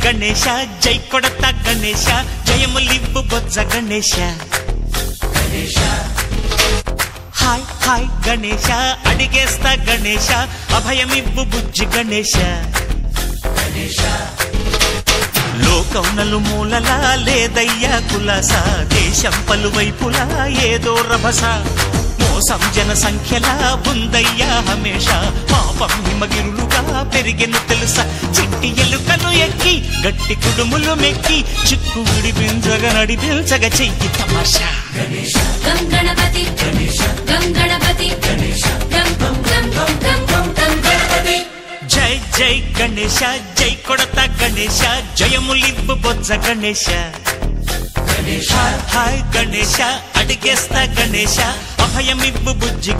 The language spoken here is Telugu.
గణేశ జై కొడత గణేశ జయములివ్వు బొజ్జ గణేశ హాయ్ హాయ్ గణేశ అడిగేస్తా గణేశ అభయమివ్వు బుజ్జి గణేశ లోకం నలుమూలలా లేదయ్యా కులాస దేశం పలువైపులా ఏదో రభస మోసం జన సంఖ్యలా ఉందయ్యా హమేష పాపం హిమగిరులుగా పెరిగెను తెలుసా చిట్టి ఎలుకలు ఎక్కి గట్టి కుడుములు మెక్కి చిక్కు విడిపించగ నడిపించగ చెయ్యి తమాషా గం గణపతి గం గణపతి గం గం గం గం గం గణపతి జై జై గణేశ జై కొడత గణేశ జయములివ్వు బొజ్జ గణేశ హాయ్ హాయ్ గణేశ అడిగేస్తా గణేశ అభయమివ్వు బుజ్జి